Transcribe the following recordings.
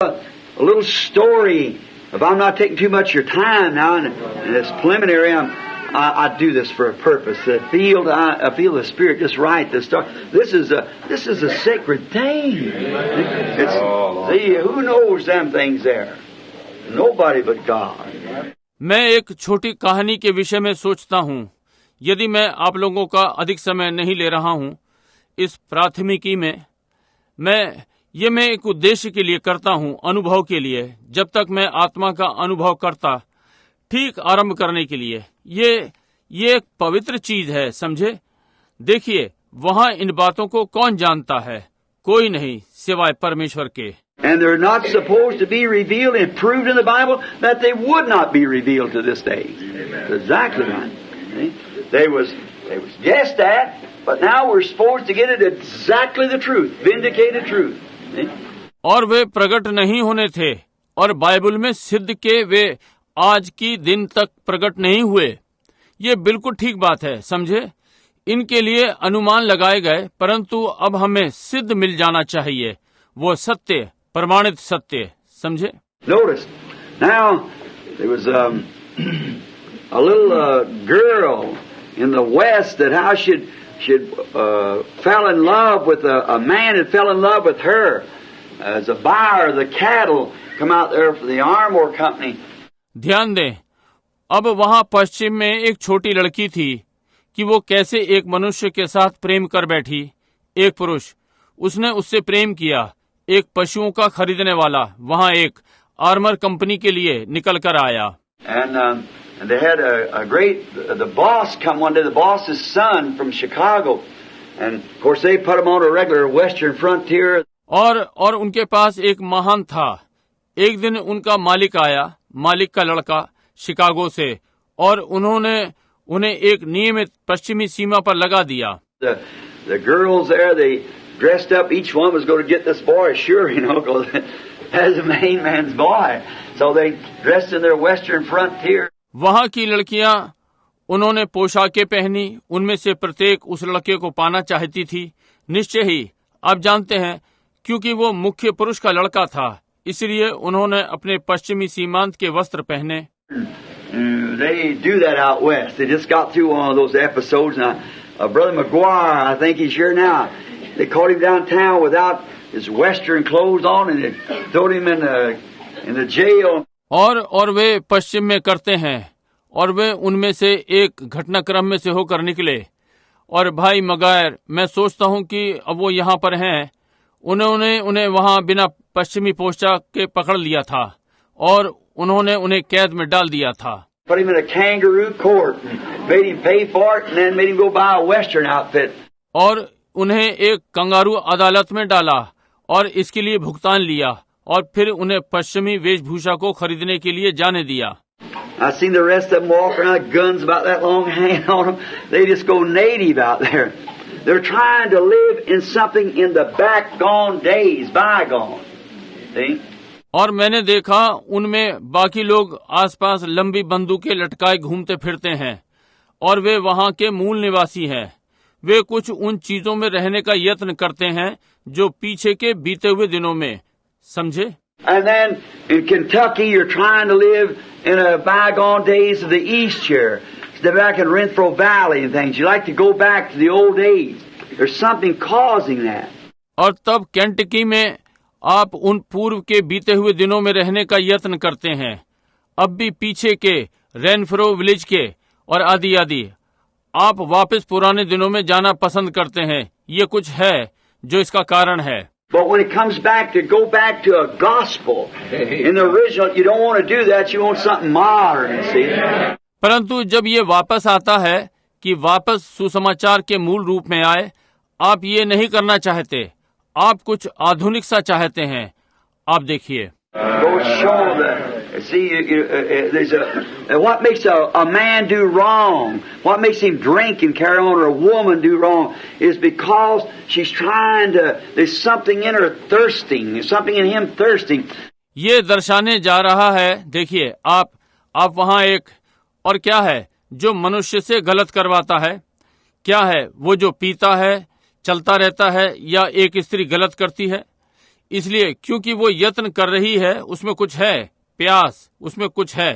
A little story. If I'm not taking too much of your time now, and it's preliminary, I do this for a purpose. I feel the Spirit just right. This is a sacred thing. See, who knows them things there? Nobody but God. मैं एक छोटी कहानी के विषय में सोचता हूँ। यदि मैं आप लोगों का अधिक समय नहीं ले रहा हूँ इस प्राथमिकी में, मैं एक उद्देश्य के लिए करता हूँ, अनुभव के लिए। जब तक मैं आत्मा का अनुभव करता, ठीक आरंभ करने के लिए। ये एक पवित्र चीज है, समझे। देखिए, वहाँ इन बातों को कौन जानता है? कोई नहीं सिवाय परमेश्वर के। And they're not supposed to be revealed and proved in the Bible that they would not be revealed to this day. That's exactly right. See? They was guessed at, but now we're supposed to get it exactly the truth, vindicated truth. See? और वे प्रकट नहीं होने थे और Bible में सिद्ध के वे आज की दिन तक प्रकट नहीं हुए। ये बिल्कुल ठीक बात है, समझे। इनके लिए अनुमान लगाए गए, परंतु अब हमें सिद्ध मिल जाना चाहिए, वो सत्य, प्रमाणित सत्य, समझे। Notice, now there was a little girl in the West that how she'd fell in love with a man had fell in love with her as a buyer of the cattle come out there for the Armour Company. ध्यान दें, अब वहाँ पश्चिम में एक छोटी लड़की थी कि वो कैसे एक मनुष्य के साथ प्रेम कर बैठी। एक पुरुष, उसने उससे प्रेम किया, एक पशुओं का खरीदने वाला वहाँ एक आर्मर कंपनी के लिए निकल कर आया। And they had the boss come one day, the boss's son from Chicago, and of course they put him on a regular Western frontier. और उनके पास एक महान था। एक दिन उनका मालिक आया, मालिक का लड़का शिकागो से, और उन्होंने उन्हें एक नियमित पश्चिमी सीमा पर लगा दिया। The girls there, they dressed up. Each one was going to get this boy, sure, because that's the main man's boy. So they dressed in their Western frontier. वहाँ की लड़कियां, उन्होंने पोशाकें पहनी, उनमें से प्रत्येक उस लड़के को पाना चाहती थी। निश्चय ही आप जानते हैं, क्योंकि वो मुख्य पुरुष का लड़का था, इसलिए उन्होंने अपने पश्चिमी सीमांत के वस्त्र पहने। They do that out west. They just got through one of those episodes. Now, Brother Machhiwara, I think he's here now. They caught him downtown without his Western clothes on, and they threw him in the jail. और वे पश्चिम में करते हैं, और वे उनमें से एक घटनाक्रम में से होकर निकले। और भाई मगायर, मैं सोचता हूँ कि अब वो यहाँ पर हैं। उन्होंने उन्हें वहाँ बिना पश्चिमी पोशाक के पकड़ लिया था और उन्होंने उन्हें कैद में डाल दिया था। Put him in a kangaroo court and made him pay for it, and then made him go buy a Western outfit. और उन्हें एक कंगारू अदालत में डाला और इसके लिए भुगतान लिया, और फिर उन्हें पश्चिमी वेशभूषा को खरीदने के लिए जाने दिया। I seen the rest of them walking around with guns about that long hanging on them. They just go native out there. They're trying to live in something in the bygone days, bygone. See? और मैंने देखा उनमें बाकी लोग आसपास लंबी बंदूकें लटकाए घूमते फिरते हैं, और वे वहाँ के मूल निवासी हैं। वे कुछ उन चीजों में रहने का यत्न करते हैं जो पीछे के बीते हुए दिनों में, समझे। And then in Kentucky, you're trying to live in a bygone days of the East here. They're back in Renfro Valley and things. You like to go back to the old days. There's something causing that. और तब Kentucky में आप उन पूर्व के बीते हुए दिनों में रहने का यत्न करते हैं, अब भी पीछे के रेनफ्रो विलेज के और आदि आदि। आप वापस पुराने दिनों में जाना पसंद करते हैं। ये कुछ है जो इसका कारण है। But when it comes back to go back to a gospel in the original, you don't want to do that. You want something modern, see? परंतु जब ये वापस आता है कि वापस सुसमाचार के मूल रूप में आए, आप ये नहीं करना चाहते। आप कुछ आधुनिक सा चाहते हैं। आप देखिए। What makes a man do wrong, what makes him drink and carry on, or a woman do wrong, is because she's trying to, there's something in her thirsting, there's something in him thirsting. ये दर्शाने जा रहा है, देखिए आप वहाँ एक, और क्या है जो मनुष्य से गलत करवाता है? क्या है वो जो पीता है, चलता रहता है, या एक स्त्री गलत करती है? इसलिए क्योंकि वो यत्न कर रही है, उसमें कुछ है प्यास, उसमें कुछ है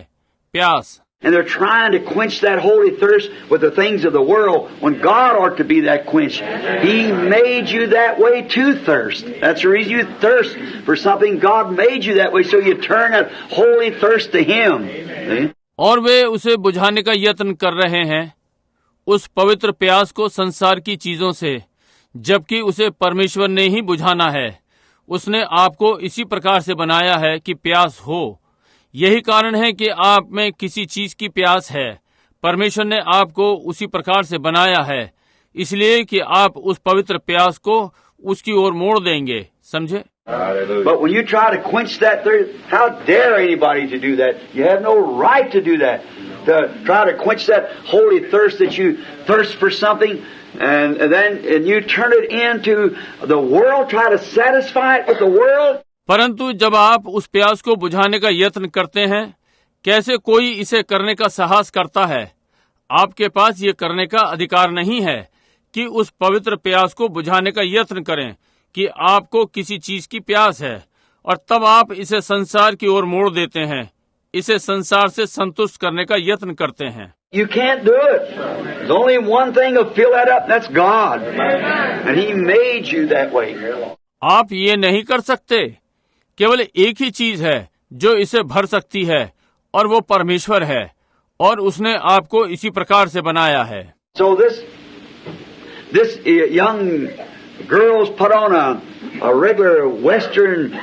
प्यास। And they're trying to quench that holy thirst with the things of the world when God ought to be that quench. He made you that way to thirst. That's the reason you thirst for something. God made you that way, so you turn that holy thirst to Him. See? और वे उसे बुझाने का यत्न कर रहे हैं, उस पवित्र प्यास को संसार की चीजों से, जबकि उसे परमेश्वर ने ही बुझाना है। उसने आपको इसी प्रकार से बनाया है कि प्यास हो। यही कारण है कि आप में किसी चीज की प्यास है। परमेश्वर ने आपको उसी प्रकार से बनाया है, इसलिए कि आप उस पवित्र प्यास को उसकी ओर मोड़ देंगे। समझे? But when you try to quench that thirst, how dare anybody to do that? You have no right to do that. To try to quench that holy thirst that you thirst for something, and you turn it into the world, try to satisfy it with the world. परंतु जब आप उस प्यास को बुझाने का यत्न करते हैं, कैसे कोई इसे करने का साहस करता है? आपके पास ये करने का अधिकार नहीं है कि उस पवित्र प्यास को बुझाने का यत्न करें कि आपको किसी चीज की प्यास है, और तब आप इसे संसार की ओर मोड़ देते हैं, इसे संसार से संतुष्ट करने का यत्न करते हैं। You can't do it. There's only one thing to fill that up, that's God. And He made you that way. आप ये नहीं कर सकते। केवल एक ही चीज है जो इसे भर सकती है, और वो परमेश्वर है, और उसने आपको इसी प्रकार से बनाया है। So this young girls put on a regular Western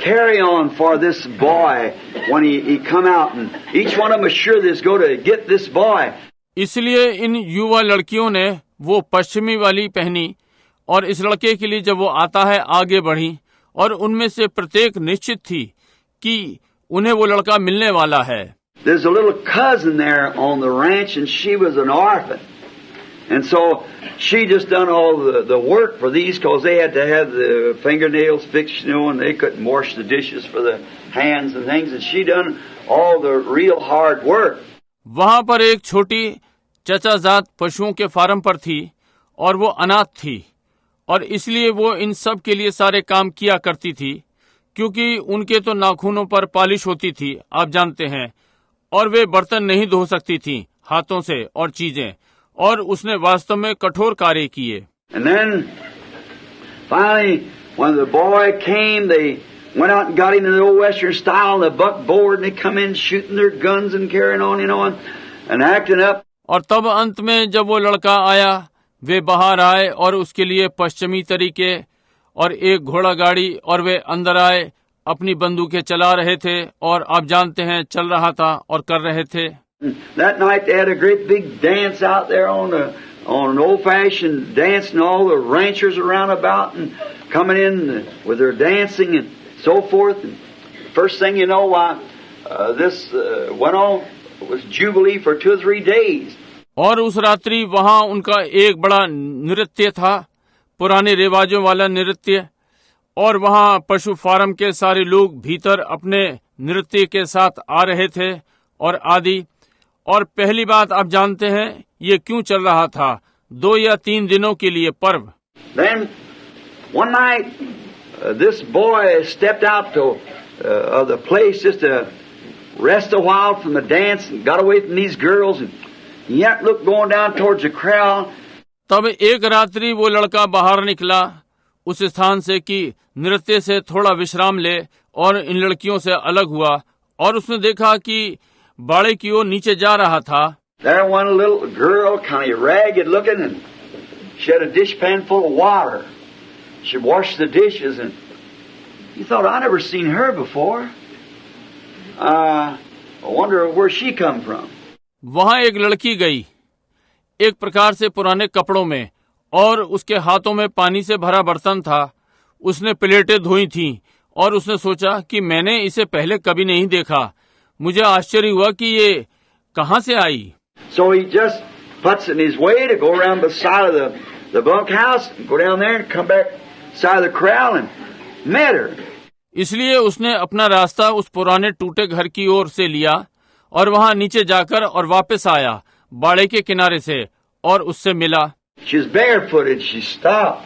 carry-on for this boy when he come out, and each one of them is sure this go to get this boy. इसलिए इन युवा लड़कियों ने वो पश्चिमी वाली पहनी, और इस लड़के के लिए जब वो आता है आगे बढ़ी, और उनमें से प्रत्येक निश्चित थी कि उन्हें वो लड़का मिलने वाला है। There's a little cousin there on the ranch, and she was an orphan, and so she just done all the work for these, because they had to have the fingernails fixed, you know, and they couldn't wash the dishes for the hands and things, and she done all the real hard work. वहां पर एक छोटी चचाजात पशुओं के farm पर थी, और वो अनाथ थी, और इसलिए वो इन सब के लिए सारे काम किया करती थी, क्योंकि उनके तो नाखूनों पर पालिश होती थी, आप जानते हैं, और वे बर्तन नहीं धो सकती थी हाथों से और चीजें, और उसने वास्तव में कठोर कार्य किए। And then finally when the boy came, they went out and got him in the old Western style on the buckboard, and they come in shooting their guns and carrying on, you know, and acting up. और तब अंत में जब वो लड़का आया, वे बाहर आए और उसके लिए पश्चिमी तरीके और एक घोड़ा गाड़ी, और वे अंदर आए, अपनी बंदूकें चला रहे थे, और आप जानते हैं चल रहा था और कर रहे थे। That night they had a great big dance out there on an old-fashioned dance, and all the ranchers around about and coming in with their dancing and so forth. And first thing you know, this went on. It was Jubilee for 2 or 3 days. और उस रात्रि वहां उनका एक बड़ा नृत्य था, पुराने रिवाजों वाला नृत्य, और वहां पशु फार्म के सारे लोग भीतर अपने नृत्य के साथ आ रहे थे और आदि। और पहली बात आप जानते हैं ये क्यों चल रहा था, 2 या 3 दिनों के लिए पर्व। Then one night this boy stepped out to the place just to rest a while from the dance, and got away from these girls, and he had looked going down towards the crowd. तब एक रात्रि वो लड़का बाहर निकला उस स्थान से कि नृत्य से थोड़ा विश्राम ले, और इन लड़कियों से अलग हुआ, और उसने देखा कि बाड़े की ओर नीचे जा रहा था। There went a little girl, kind of ragged looking, and she had a dishpan full of water. She washed the dishes, and he thought, I never seen her before. I wonder where she come from. वहां एक लड़की गई, एक प्रकार से पुराने कपड़ों में, और उसके हाथों में पानी से भरा बर्तन था। उसने प्लेटें धोई थीं, और उसने सोचा कि मैंने इसे पहले कभी नहीं देखा। मुझे आश्चर्य हुआ कि ये कहां से आई। So he just puts in his way to go around the side of the bunkhouse, go down there and come back side of the corral and met her. इसलिए उसने अपना रास्ता उस पुराने टूटे घर की ओर से लिया, और वहां नीचे जाकर और वापस आया बाड़े के किनारे से, और उससे मिला। She was barefooted. She stopped.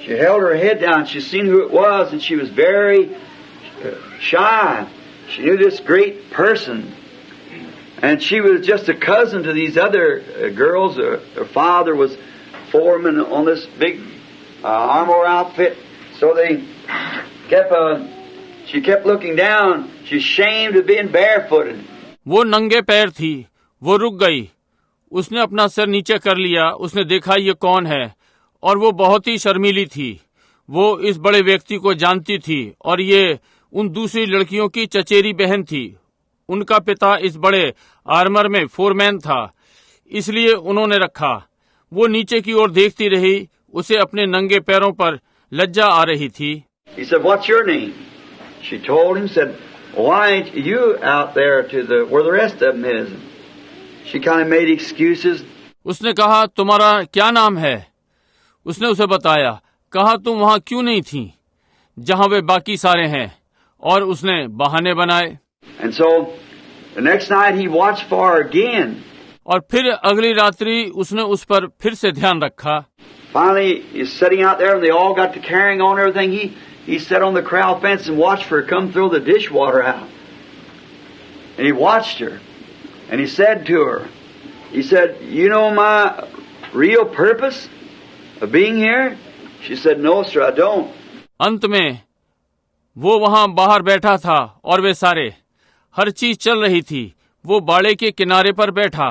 She held her head down. She seen who it was, and she was very shy. She knew this great person. And she was just a cousin to these other girls. Her father was foreman on this big armor outfit. So they she kept looking down. She's ashamed of being barefooted. वो नंगे पैर थी। वो रुक गई। उसने अपना सिर नीचे कर लिया। उसने देखा ये कौन है, और वो बहुत ही शर्मीली थी। वो इस बड़े व्यक्ति को जानती थी, और ये उन दूसरी लड़कियों की चचेरी बहन थी। उनका पिता इस बड़े आर्मर में फोरमैन था, इसलिए उन्होंने रखा। वो नीचे की ओर देखती रही। उसे अपने नंगे पैरों पर लज्जा आ रही थी। He said, "What's your name?" She told him, said, "Why ain't you out there where the rest of them is?" She kind of made excuses. उसने कहा, तुम्हारा क्या नाम है? उसने उसे बताया। कहा, तुम वहां क्यों नहीं थी जहां वे बाकी सारे हैं? और उसने बहाने बनाए। And so the next night he watched for her again. और फिर अगली रात्रि उसने उस पर फिर से ध्यान रखा। Finally, he's sitting out there, and they all got to carrying on everything. He sat on the corral fence and watched for her come throw the dishwater out. And he watched her, and he said to her, he said, "You know my real purpose of being here?" She said, "No, sir, I don't." अंत में वो वहां बाहर बैठा था, और वे सारे, हर चीज चल रही थी। वो बाड़े के किनारे पर बैठा।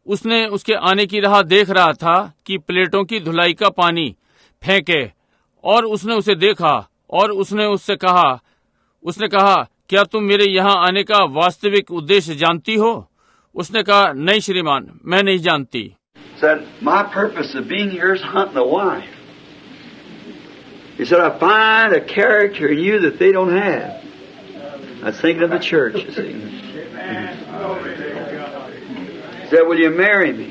उसने उसके आने की राह देख रहा था कि प्लेटों की धुलाई का पानी फेंके, और उसने उसे देखा, और उसने उससे कहा, क्या तुम मेरे यहाँ आने का वास्तविक उद्देश्य जानती हो? उसने कहा, नहीं श्रीमान, मैं नहीं जानती। Said, "My purpose of being here is hunting a wife." He said, "I find a character in you that they don't have." I was thinking of the church, you see. He said, "Will you marry me?"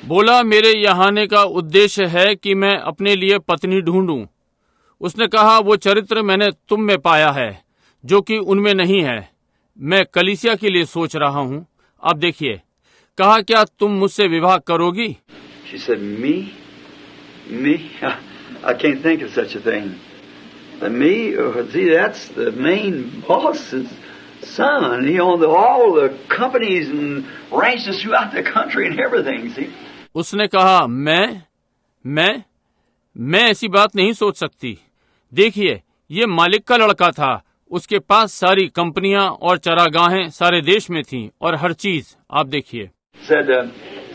बोला, मेरे यहाँ आने का उद्देश्य है कि मैं अपने लिए पत्नी ढूंढूं। उसने कहा, वो चरित्र मैंने तुम में पाया है जो कि उनमें नहीं है। मैं कलीसिया के लिए सोच रहा हूँ। अब देखिए, कहा, क्या तुम मुझसे विवाह करोगी? She said, Me? I can't think of such a thing. Me? See, that's the main boss's son. He owns all the companies and ranches throughout the country and everything, see? उसने कहा, मैं ऐसी बात नहीं सोच सकती। देखिए, ये मालिक का लड़का था। उसके पास सारी कंपनियां और चरागाहें सारे देश में थीं, और हर चीज। आप देखिए।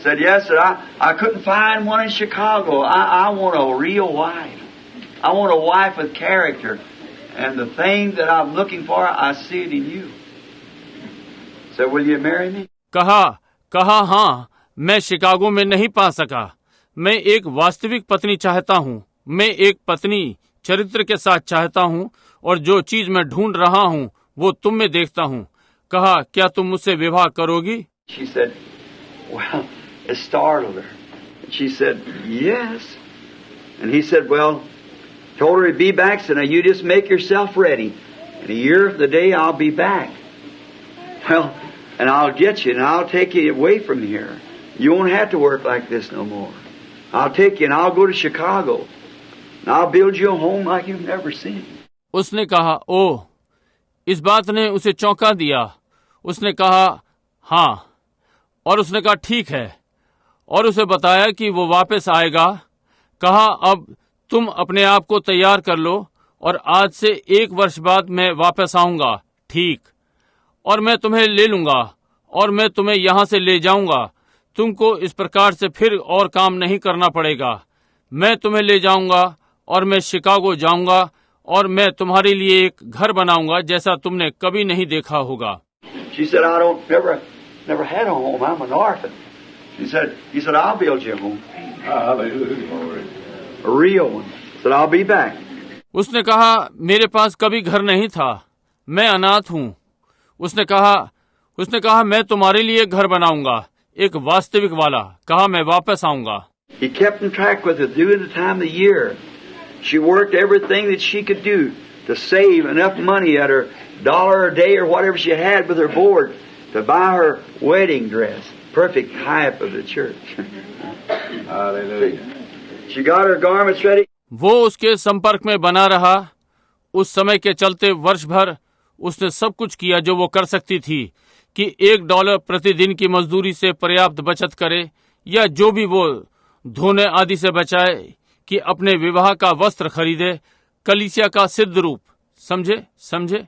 Said, "Yes, sir. I couldn't find one in Chicago. I want a real wife. I want a wife with character. And the thing that I'm looking for, I see it in you." Said, "Will you marry me?" कहा, हाँ, मैं Chicago में नहीं पा सका। मैं एक वास्तविक पत्नी चाहता हूँ। मैं एक पत्नी चरित्र के साथ चाहता हूँ, और जो चीज मैं ढूंढ रहा हूँ वो तुम में देखता हूँ। कहा, क्या तुम मुझसे विवाह करोगी? She said, well, it startled her. She said, "Yes." And he said, well, told her he'd be back. Said, "Now you just make yourself ready. In a year from the day, I'll be back. Well, and I'll get you, and I'll take you away from here. You won't have to work like this no more. I'll take you, and I'll go to Chicago. And I'll build you a home like you've never seen." उसने कहा, ओह, इस बात ने उसे चौंका दिया। उसने कहा, हाँ, और उसने कहा, ठीक है, और उसे बताया कि वो वापस आएगा। कहा, अब तुम अपने आप को तैयार कर लो, और आज से 1 वर्ष बाद मैं वापस आऊंगा, ठीक, और मैं तुम्हें ले लूंगा, और मैं तुम्हें यहाँ से ले जाऊंगा। तुमको इस प्रकार से फिर और काम नहीं करना पड़ेगा। मैं तुम्हें ले जाऊंगा, और मैं शिकागो जाऊंगा, और मैं तुम्हारे लिए एक घर बनाऊंगा जैसा तुमने कभी नहीं देखा होगा। She said, "I never had a home. I'm an orphan." He said, "I'll build you a home. Hallelujah. A real one." Said, "I'll be back." उसने कहा, मेरे पास कभी घर नहीं था, मैं अनाथ हूँ। उसने कहा, मैं तुम्हारे लिए घर बनाऊंगा, एक वास्तविक वाला। कहा, मैं वापस आऊंगा। He kept in track with her during the time of the year. She worked everything that she could do to save enough money at her $1 a day or whatever she had with her board to buy her wedding dress. Perfect type of the church. Hallelujah. She got her garments ready. वो उसके संपर्क में बना रहा। उस समय के चलते वर्ष भर उसने सब कुछ किया जो वो कर सकती थी कि $1 प्रतिदिन की मजदूरी से पर्याप्त बचत करे, या जो भी वो धोने आदि से बचाए, कि अपने विवाह का वस्त्र खरीदे, कलीसिया का सिद्ध रूप। समझे।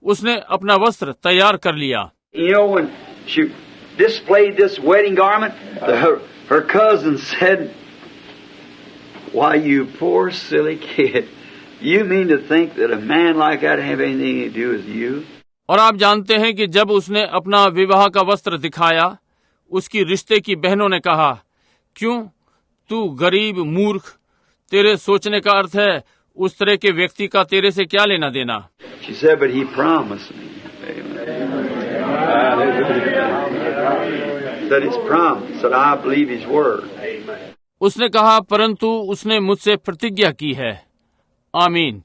उसने अपना वस्त्र तैयार कर लिया। You know, when she displayed this wedding garment, her cousin said, "Why, you poor silly kid, you mean to think that a man like that have anything to do with you?" और आप जानते हैं कि जब उसने अपना विवाह का वस्त्र दिखाया, उसकी रिश्ते की बहनों ने कहा, क्यों, तू गरीब मूर्ख, तेरे सोचने का अर्थ है उस तरह के व्यक्ति का तेरे से क्या लेना देना। She said, "But he promised me." That he's promised, that I believe his word. उसने कहा, परंतु उसने मुझसे प्रतिज्ञा की है। आमीन।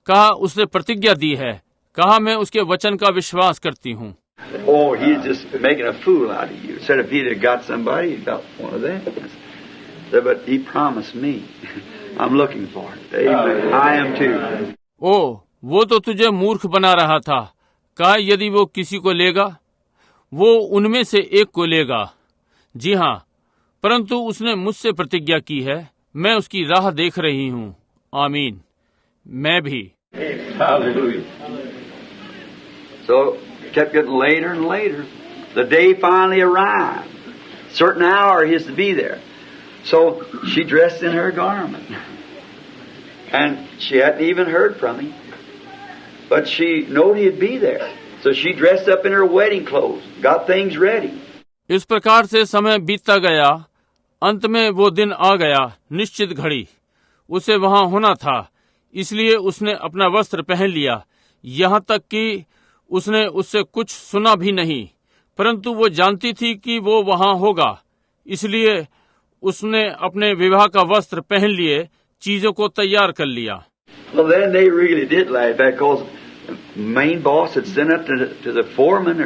कहा, उसने प्रतिज्ञा दी है। कहा, मैं उसके वचन का विश्वास करती हूँ। Oh, he's just making a fool out of you. Said if he'd have got somebody, he'd got one of them. Said, but he promised me. I'm looking for it. Amen. I am too. ओ, वो तो तुझे मूर्ख बना रहा था। कहा, यदि वो किसी को लेगा, वो उनमें से एक को लेगा। जी हाँ, परंतु उसने मुझसे प्रतिज्ञा की है। मैं उसकी राह देख रही हूँ। आमीन। मैं भी। Hallelujah. So it kept getting later and later. The day finally arrived. Certain hour he is to be there. So she dressed in her garment. And she hadn't even heard from him. But she knew he'd be there. So she dressed up in her wedding clothes, got things ready. इस प्रकार से समय बीतता गया। अंत में वो दिन आ गया, निश्चित घड़ी। उसे वहां होना था, इसलिए उसने अपना वस्त्र पहन लिया। यहाँ तक कि उसने उससे कुछ सुना भी नहीं, परंतु वो जानती थी कि वो वहां होगा, इसलिए उसने अपने विवाह का वस्त्र पहन लिए, चीजों को तैयार कर लिया। Well, then they really did laugh because the main boss had sent up to the foreman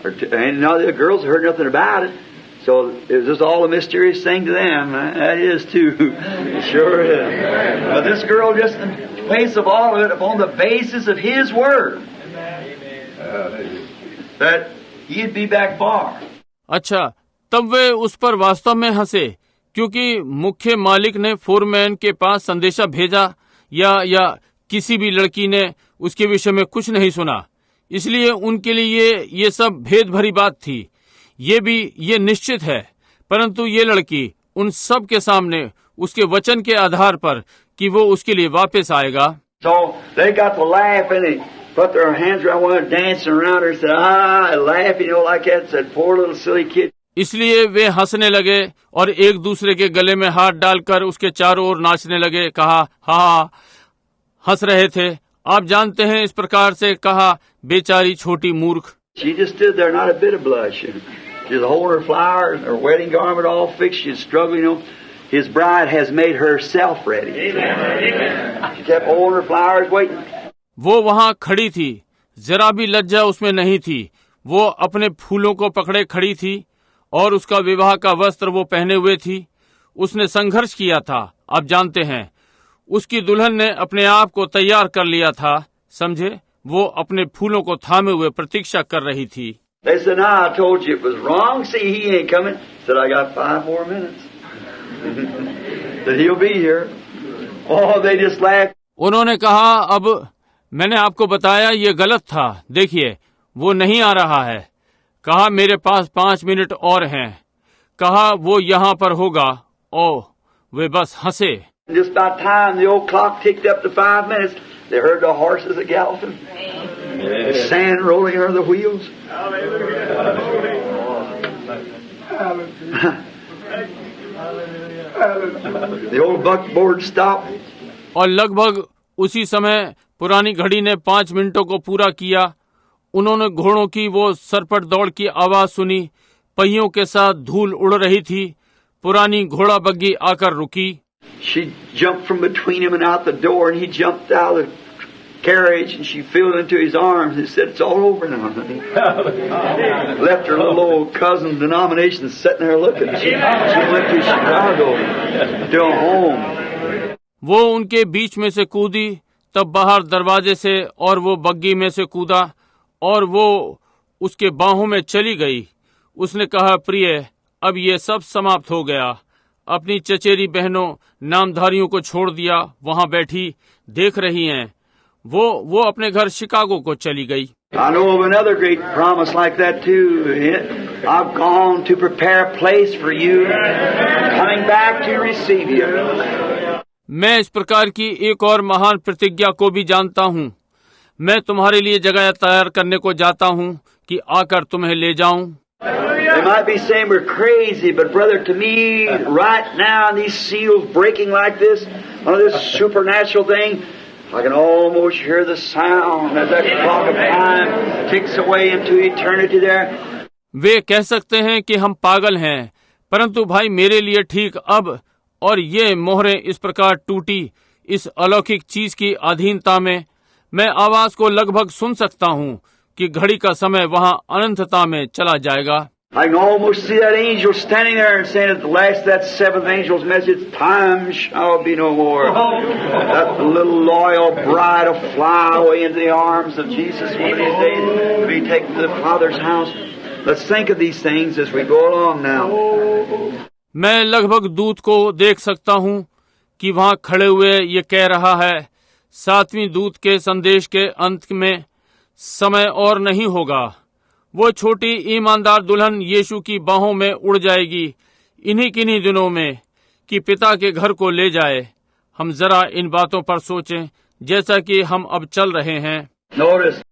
and now the girls heard nothing about it. So it was just all a mysterious thing to them. That is too. It sure is. But this girl just in place of all of it upon the basis of his word. That he'd be back far. अच्छा, तब वे उस पर वास्तव में हंसे, क्योंकि मुख्य मालिक ने फोरमैन के पास संदेशा भेजा या किसी भी लड़की ने उसके विषय में कुछ नहीं सुना, इसलिए उनके लिए ये सब भेद भरी बात थी। ये निश्चित है, परंतु ये लड़की उन सब के सामने उसके वचन के आधार पर कि वो उसके लिए वापस आएगा। So they got to laugh and they put their hands around one and dancing around her and said, laughing, like that, said, poor little silly kid. इसलिए वे हंसने लगे और एक दूसरे के गले में हाथ डालकर उसके चारों ओर नाचने लगे। कहा, हा, हंस रहे थे। आप जानते हैं, इस प्रकार से कहा, बेचारी छोटी मूर्ख। She just stood there, not a bit of blush. She's holding her flowers, her wedding garment all fixed. She's struggling. His bride has made herself ready. Amen. She kept holding her flowers, waiting. वो वहाँ खड़ी थी, जरा भी लज्जा उसमें नहीं थी। वो अपने फूलों को पकड़े खड़ी थी और उसका विवाह का वस्त्र वो पहने हुए थी। उसने संघर्ष किया था। आप जानते हैं, उसकी दुल्हन ने अपने आप को तैयार कर लिया था। समझे, वो अपने फूलों को थामे हुए प्रतीक्षा कर रही थी। They said, "No, I told you it was wrong. See, he ain't coming." Said, "I got 5 more minutes." That he'll be here. Oh, they just laughed. उन्होंने कहा, अब मैंने आपको बताया ये गलत था। देखिए, वो नहीं आ रहा है। कहा, मेरे पास 5 मिनट और हैं। कहा, वो यहाँ पर होगा। ओह, वे बस हंसे। Just about time the old clock ticked up to 5 minutes. They heard the horses a galloping, the sand rolling under the wheels. The old buckboard stopped. और लगभग उसी समय पुरानी घड़ी ने 5 मिनटों को पूरा किया। उन्होंने घोड़ों की वो सरपट दौड़ की आवाज सुनी। पहियों के साथ धूल उड़ रही थी। पुरानी घोड़ा बग्गी आकर रुकी। She jumped from between him and out the door, and he jumped out of the carriage, and she fell into his arms and said, "It's all over now, honey." Left her little old cousin denomination sitting there looking. She went to Chicago to a home. वो उनके बीच में से कूदी, तब बाहर दरवाजे से, और वो बग्गी में से कूदा और वो उसके बाहों में चली गई। उसने कहा, प्रिय, अब ये सब समाप्त हो गया। अपनी चचेरी बहनों नामधारियों को छोड़ दिया, वहां बैठी देख रही हैं। वो अपने घर शिकागो को चली गई। I know of another great promise like that too. I've gone to prepare a place for you, coming back to receive you. मैं इस प्रकार की एक और महान प्रतिज्ञा को भी जानता हूँ। मैं तुम्हारे लिए जगह तैयार करने को जाता हूँ कि आकर तुम्हें ले जाऊं। They might be saying we're crazy, but brother, to me, right now, these seals breaking like this, this supernatural thing, I can almost hear the sound as that clock of time ticks away into eternity there. वे कह सकते हैं कि हम पागल हैं, परंतु भाई मेरे लिए ठीक अब, और ये मोहरें इस प्रकार टूटी इस अलौकिक चीज की अधीनता में, मैं आवाज को लगभग सुन सकता हूँ कि घड़ी का समय वहाँ अनंतता में चला जाएगा। I can almost see that angel standing there and saying at the last of that seventh angel's message, time shall be no more. That little loyal bride will fly away into the arms of Jesus one of these days to be taken to the Father's house. Let's think of these things as we go along now. मैं लगभग दूत को देख सकता हूँ कि वहाँ खड़े हुए ये कह रहा है, सातवीं दूत के संदेश के अंत में समय और नहीं होगा। वो छोटी ईमानदार दुल्हन यीशु की बाहों में उड़ जाएगी इन्हीं किन्हीं दिनों में कि पिता के घर को ले जाए। हम जरा इन बातों पर सोचें जैसा कि हम अब चल रहे हैं। Notice,